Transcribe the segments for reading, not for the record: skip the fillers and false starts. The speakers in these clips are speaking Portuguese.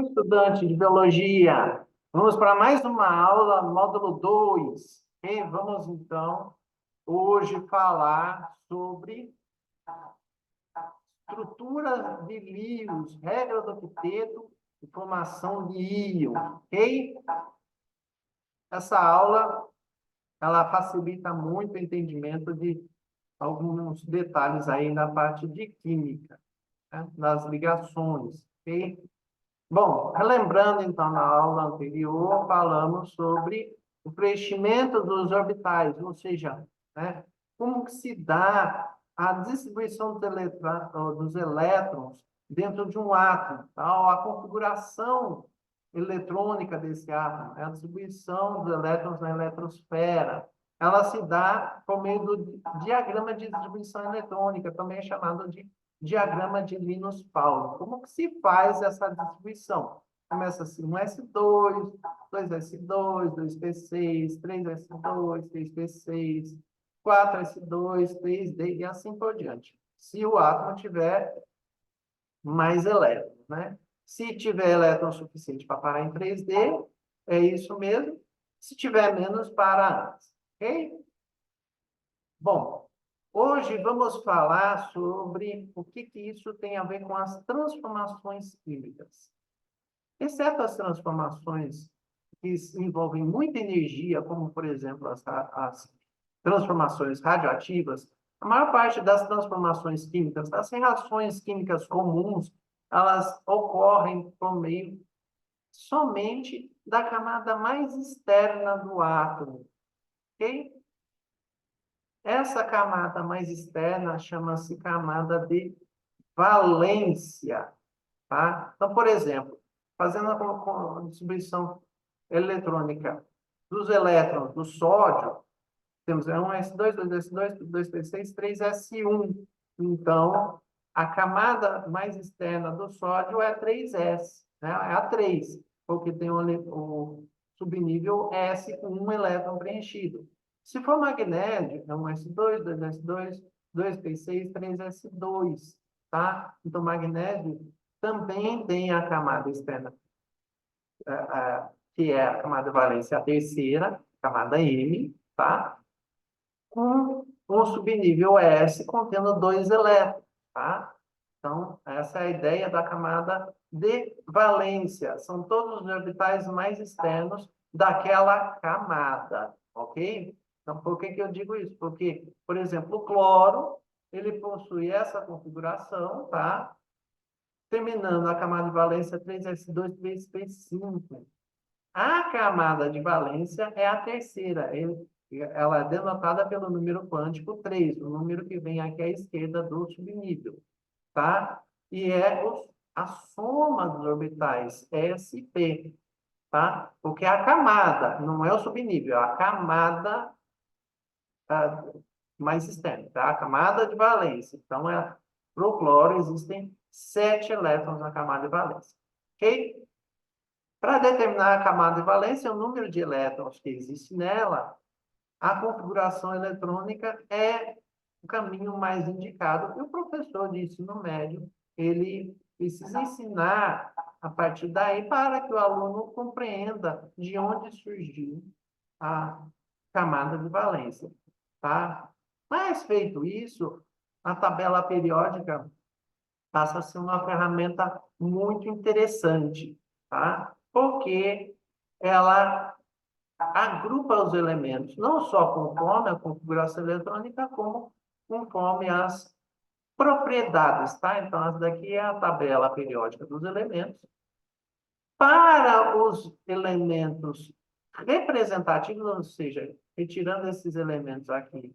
Estudante de biologia, vamos para mais uma aula, módulo 2. E vamos, então, hoje falar sobre estruturas de íons, regra do octeto e formação de íons, ok? Essa aula, ela facilita muito o entendimento de alguns detalhes aí na parte de química, né? Das ligações, ok? Bom, relembrando então na aula anterior, falamos sobre o preenchimento dos orbitais, ou seja, né, como que se dá a distribuição dos elétrons dentro de um átomo, tá? A configuração eletrônica desse átomo, né? A distribuição dos elétrons na eletrosfera. Ela se dá por meio do diagrama de distribuição eletrônica, também chamado de diagrama de Linus-Pauling. Como que se faz essa distribuição? Começa assim, um S2, 2S2, 2P6, 3S2, 3P6, 4S2, 3D e assim por diante. Se o átomo tiver mais elétrons, né? Se tiver elétron suficiente para parar em 3D, é isso mesmo. Se tiver menos, para antes. Ok? Bom, hoje vamos falar sobre o que isso tem a ver com as transformações químicas. Exceto as transformações que envolvem muita energia, como, por exemplo, as transformações radioativas, a maior parte das transformações químicas, das reações químicas comuns, elas ocorrem por meio somente da camada mais externa do átomo, ok? Essa camada mais externa chama-se camada de valência, tá? Então, por exemplo, fazendo a distribuição eletrônica dos elétrons do sódio, temos 1s2, 2s2, 2p6, 3s1. Então, a camada mais externa do sódio é 3s, né? É a 3, porque tem o subnível S com um elétron preenchido. Se for magnésio, é 1s2, 2s2, 2p6, 3s2, tá? Então, magnésio também tem a camada externa, que é a camada de valência a terceira, camada M, tá? Com um subnível S contendo dois elétrons, tá? Então, essa é a ideia da camada de valência. São todos os orbitais mais externos daquela camada, ok? Então, por que eu digo isso? Porque, por exemplo, o cloro, ele possui essa configuração, tá? Terminando a camada de valência 3s2, 3p5. A camada de valência é a terceira. Ela é denotada pelo número quântico 3, o número que vem aqui à esquerda do subnível, tá? E é a soma dos orbitais, sp, tá? Porque é a camada, não é o subnível, é a camada mais externa, tá? A camada de valência. Então, para o cloro, existem 7 elétrons na camada de valência, ok? Para determinar a camada de valência, o número de elétrons que existe nela, a configuração eletrônica é o caminho mais indicado. E o professor de ensino médio, ele precisa ensinar a partir daí para que o aluno compreenda de onde surgiu a camada de valência, tá? Mas feito isso, a tabela periódica passa a ser uma ferramenta muito interessante, tá? Porque ela agrupa os elementos, não só conforme a configuração eletrônica, como conforme as propriedades, tá? Então, essa daqui é a tabela periódica dos elementos. Para os elementos representativos, ou seja, retirando esses elementos aqui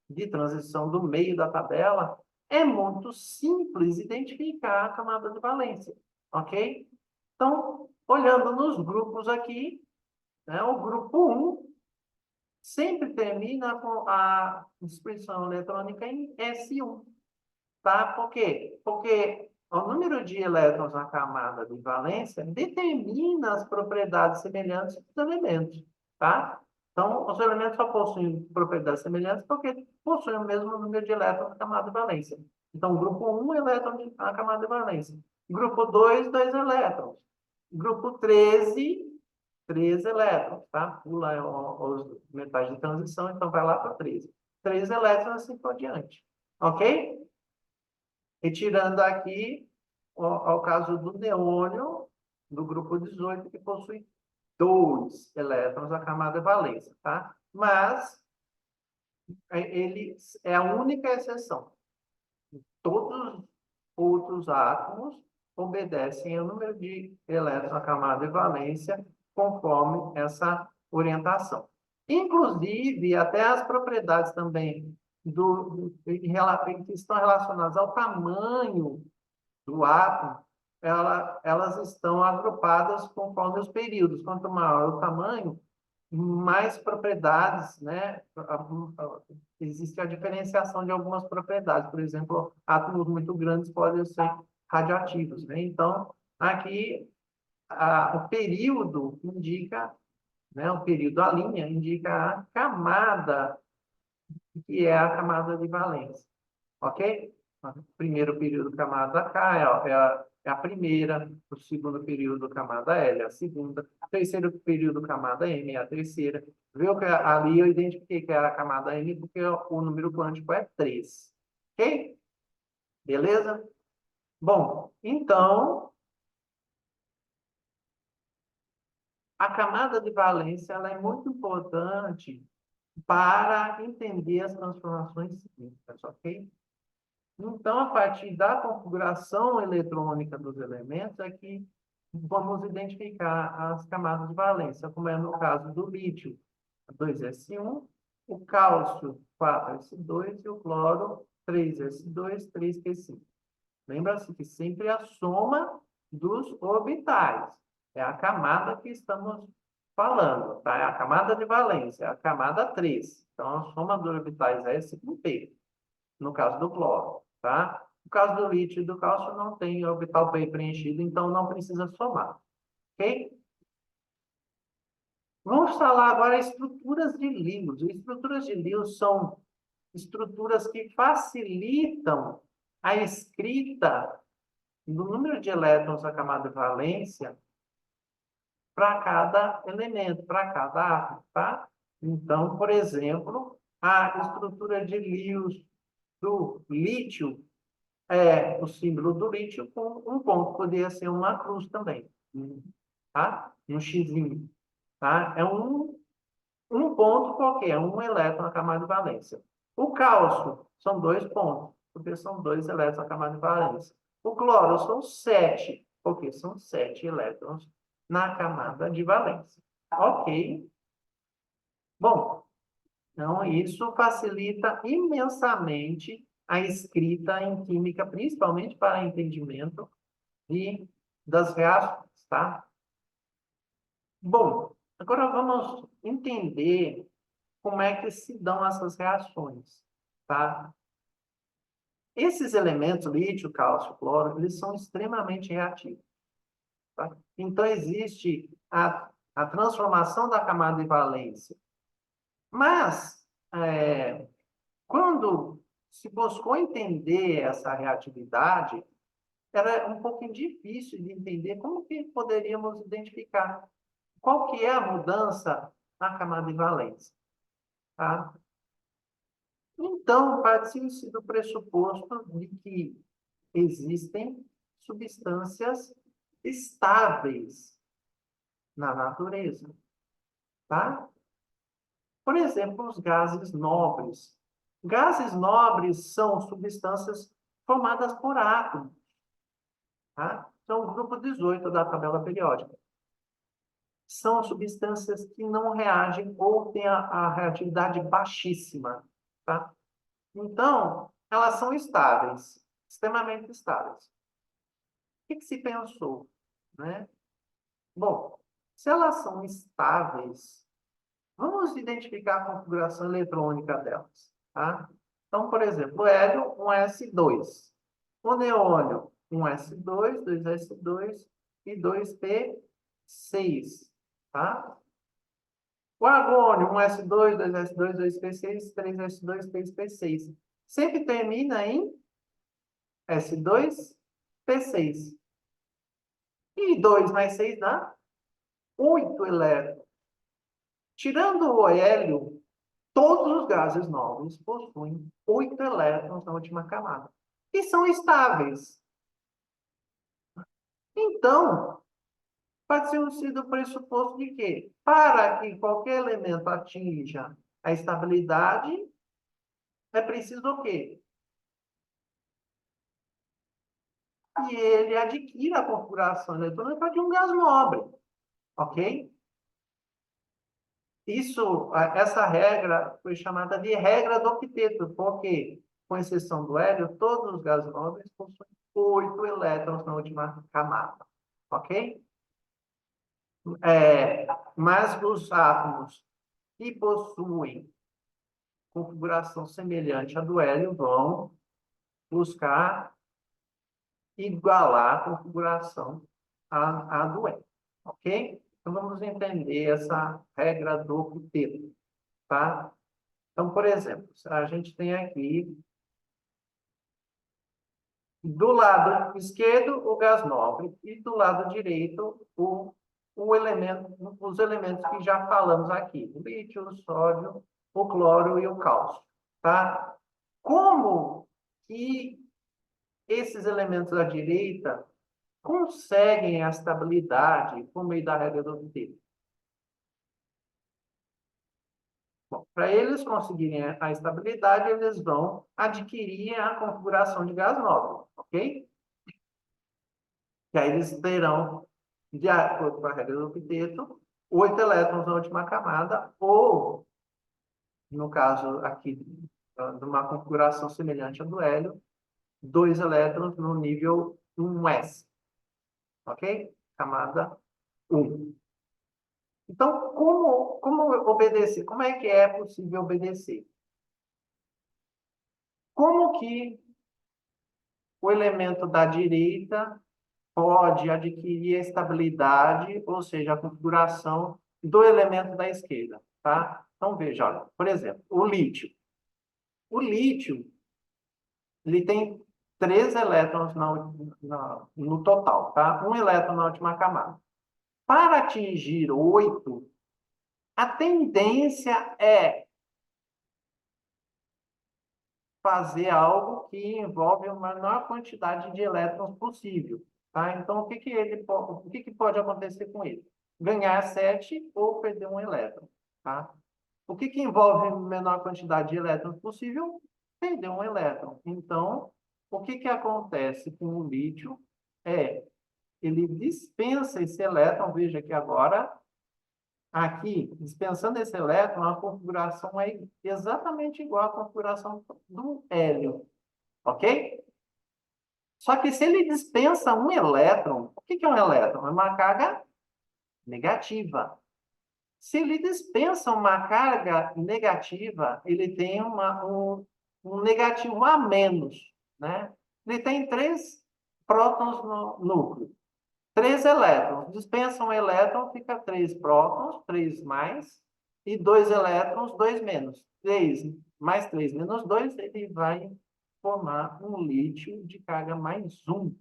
de transição do meio da tabela, é muito simples identificar a camada de valência, ok? Então, olhando nos grupos aqui, né, o grupo 1 sempre termina com a distribuição eletrônica em S1, tá? Por quê? Porque o número de elétrons na camada de valência determina as propriedades semelhantes dos elementos, tá? Então, os elementos só possuem propriedades semelhantes porque possuem o mesmo número de elétrons na camada de valência. Então, grupo 1, elétron na camada de valência. Grupo 2, 2 elétrons. Grupo 13, 13 elétrons, tá? Pula os metais de transição, então vai lá para 13. 13 elétrons, assim por diante. Ok? Retirando aqui ao caso do neônio, do grupo 18, que possui 2 elétrons na camada de valência, tá? Mas ele é a única exceção. Todos os outros átomos obedecem ao número de elétrons na camada de valência conforme essa orientação. Inclusive, até as propriedades também que estão relacionadas ao tamanho do átomo, elas estão agrupadas conforme os períodos. Quanto maior o tamanho, mais propriedades, né? Existe a diferenciação de algumas propriedades. Por exemplo, átomos muito grandes podem ser radioativos, né? Então, aqui, o período indica, né? O período, a linha, indica a camada, que é a camada de valência. Ok? O primeiro período camada K é a primeira, o segundo período camada L é a segunda, o terceiro período camada M é a terceira. Viu que ali eu identifiquei que era a camada M porque o número quântico é 3. Ok? Beleza? Bom, então, a camada de valência ela é muito importante para entender as transformações químicas, ok? Então, a partir da configuração eletrônica dos elementos, é que vamos identificar as camadas de valência, como é no caso do lítio, 2s1, o cálcio, 4s2, e o cloro, 3s2, 3p5. Lembra-se que sempre a soma dos orbitais. É a camada que estamos falando, tá? É a camada de valência, é a camada 3. Então, a soma dos orbitais é S com P, no caso do cloro, tá? No caso do lítio e do cálcio, não tem orbital preenchido, então não precisa somar, ok? Vamos falar agora estruturas de Lewis. Estruturas de Lewis são estruturas que facilitam a escrita do número de elétrons da camada de valência para cada elemento, para cada átomo, tá? Então, por exemplo, a estrutura de Lewis do lítio o símbolo do lítio com um ponto, poderia ser uma cruz também, tá? Um xizinho, tá? É um ponto qualquer, um elétron na camada de valência. O cálcio são 2 pontos, porque são 2 elétrons na camada de valência. O cloro são 7, porque são 7 elétrons na camada de valência. Ok? Bom, então isso facilita imensamente a escrita em química, principalmente para entendimento das reações, tá? Bom, agora vamos entender como é que se dão essas reações, tá? Esses elementos, lítio, cálcio, cloro, eles são extremamente reativos, tá? Então, existe a transformação da camada de valência. Mas, quando se buscou entender essa reatividade, era um pouquinho difícil de entender como que poderíamos identificar qual que é a mudança na camada de valência, tá? Então, partiu-se do pressuposto de que existem substâncias estáveis na natureza, tá? Por exemplo, os gases nobres. Gases nobres são substâncias formadas por átomos, tá? São o grupo 18 da tabela periódica. São substâncias que não reagem ou têm a reatividade baixíssima, tá? Então, elas são estáveis, extremamente estáveis. O que se pensou, né? Bom, se elas são estáveis, vamos identificar a configuração eletrônica delas, tá? Então, por exemplo, o hélio, um S2. O neônio, um S2, 2S2 e 2P6, tá? O argônio, um S2, 2S2, 2P6, 3S2, 3P6. Sempre termina em S2, P6. E 2 mais 6 dá 8 elétrons. Tirando o hélio, todos os gases nobres possuem 8 elétrons na última camada. E são estáveis. Então, parte-se do pressuposto de que, para que qualquer elemento atinja a estabilidade, é preciso o quê? Que ele adquira a configuração eletrônica de um gás nobre. Ok? Essa regra foi chamada de regra do octeto, porque, com exceção do hélio, todos os gases nobres possuem 8 elétrons na última camada. Ok? Mas os átomos que possuem configuração semelhante à do hélio vão buscar igualar a configuração à do hélio. Ok? Então, vamos entender essa regra do octeto. Tá? Então, por exemplo, a gente tem aqui, do lado esquerdo, o gás nobre, e do lado direito, os elementos que já falamos aqui, o lítio, o sódio, o cloro e o cálcio. Tá? Como que esses elementos à direita conseguem a estabilidade por meio da regra do octeto? Bom, para eles conseguirem a estabilidade, eles vão adquirir a configuração de gás nobre, ok? E aí eles terão, de acordo com a regra do octeto, 8 elétrons na última camada, ou, no caso aqui, de uma configuração semelhante à do hélio, 2 elétrons no nível 1s, ok? Camada 1. Então, como obedecer? Como é que é possível obedecer? Como que o elemento da direita pode adquirir a estabilidade, ou seja, a configuração do elemento da esquerda, tá? Então, veja, olha, por exemplo, o lítio. O lítio, ele tem 3 elétrons no total, tá? Um elétron na última camada. Para atingir 8, a tendência é fazer algo que envolve a menor quantidade de elétrons possível. Tá? Então, o que pode acontecer com ele? Ganhar 7 ou perder um elétron. Tá? O que envolve a menor quantidade de elétrons possível? Perder um elétron. Então, o que acontece com o lítio é ele dispensa esse elétron, veja que agora aqui, dispensando esse elétron, a configuração é exatamente igual à configuração do hélio, ok? Só que se ele dispensa um elétron, o que é um elétron? É uma carga negativa. Se ele dispensa uma carga negativa, ele tem um negativo a menos, né? Ele tem 3 prótons no núcleo. 3 elétrons. Dispensa um elétron, fica 3 prótons, 3 mais, e 2 elétrons, 2 menos. 3 mais 3 menos 2, ele vai formar um lítio de carga mais 1.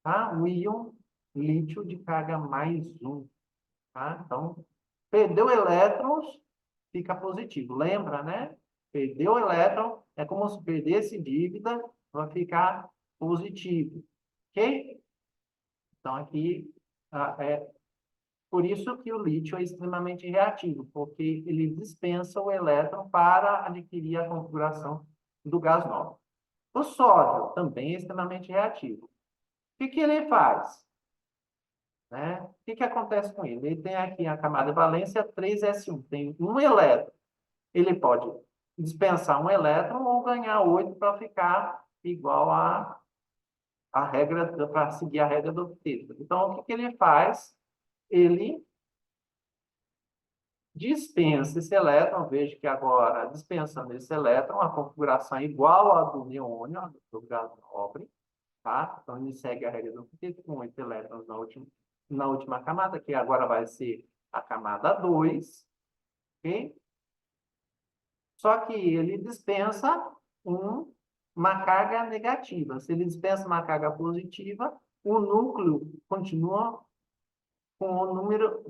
Tá? Um íon lítio de carga mais 1. Tá? Então, perdeu elétrons, fica positivo. Lembra, né? Perdeu elétron, é como se perdesse dívida, vai ficar positivo. Ok? Então, aqui é por isso que o lítio é extremamente reativo, porque ele dispensa o elétron para adquirir a configuração do gás nobre. O sódio também é extremamente reativo. O que ele faz? Né? O que acontece com ele? Ele tem aqui a camada de valência 3s1, tem um elétron. Ele pode dispensar um elétron ou ganhar 8 para ficar igual a regra, para seguir a regra do octeto. Então, o que ele faz? Ele dispensa esse elétron, veja que agora, dispensando esse elétron, a configuração é igual à do neônio, do gás nobre, tá? Então, ele segue a regra do octeto com 8 elétrons na última camada, que agora vai ser a camada 2, ok? Só que ele dispensa uma carga negativa. Se ele dispensa uma carga positiva, o núcleo continua com o número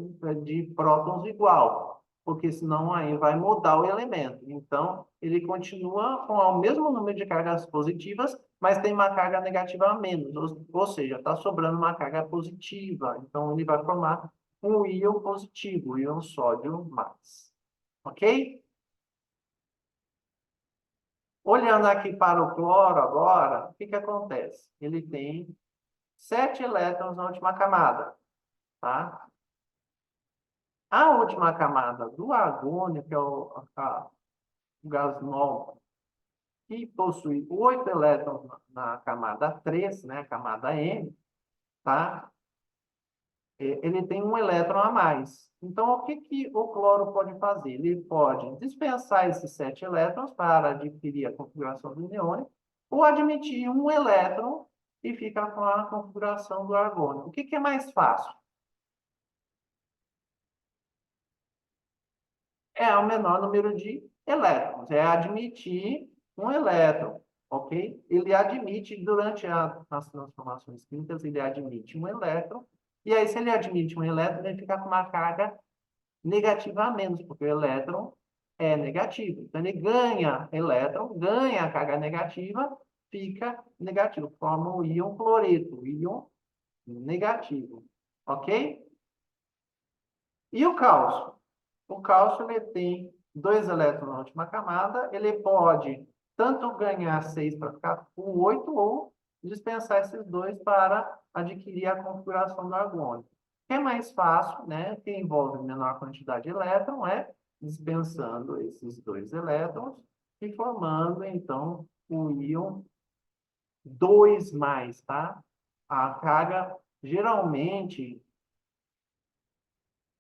de prótons igual, porque senão aí vai mudar o elemento. Então, ele continua com o mesmo número de cargas positivas, mas tem uma carga negativa a menos, ou seja, está sobrando uma carga positiva. Então, ele vai formar um íon positivo, o íon sódio mais. Ok? Olhando aqui para o cloro agora, o que acontece? Ele tem 7 elétrons na última camada, tá? A última camada do argônio, que é o gasnol, que possui 8 elétrons na camada 3, né, a camada M, tá? Ele tem um elétron a mais. Então, o que o cloro pode fazer? Ele pode dispensar esses 7 elétrons para adquirir a configuração do neônio, ou admitir um elétron e ficar com a configuração do argônio. O que é mais fácil? É o menor número de elétrons, é admitir um elétron, ok? Ele admite, durante as transformações químicas, ele admite um elétron, e aí, se ele admite um elétron, ele fica com uma carga negativa a menos, porque o elétron é negativo. Então, ele ganha elétron, ganha a carga negativa, fica negativo, forma o íon cloreto, o íon negativo, ok? E o cálcio? O cálcio ele tem 2 elétrons na última camada, ele pode tanto ganhar 6 para ficar com 8 ou dispensar esses dois para adquirir a configuração do argônio. O que é mais fácil, né, que envolve menor quantidade de elétron, é dispensando esses 2 elétrons e formando, então, o íon 2 mais, tá? A carga, geralmente,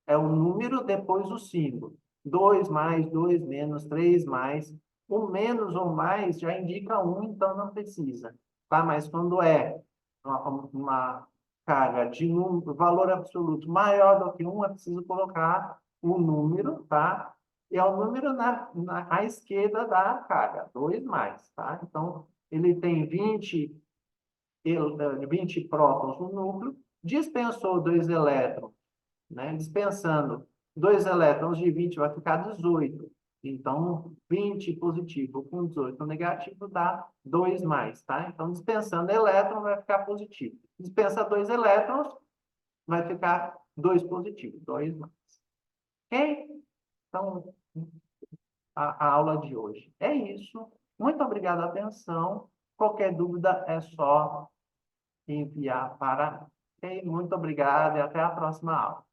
é o número depois o símbolo. 2 mais, 2 menos, 3 mais. O menos ou mais já indica 1, então não precisa. Tá? Mas quando é uma carga de valor absoluto maior do que 1, é preciso colocar o número, tá? E é o número à esquerda da carga, 2 mais, tá? Então, ele tem 20 prótons no núcleo, dispensou 2 elétrons, né? Dispensando 2 elétrons de 20 vai ficar 18. Então, 20 positivo com 18 negativo dá 2 mais, tá? Então, dispensando elétron vai ficar positivo. Dispensa 2 elétrons, vai ficar 2 positivo, 2 mais. Ok? Então, a aula de hoje é isso. Muito obrigado pela atenção. Qualquer dúvida é só enviar para... Ok? Muito obrigado e até a próxima aula.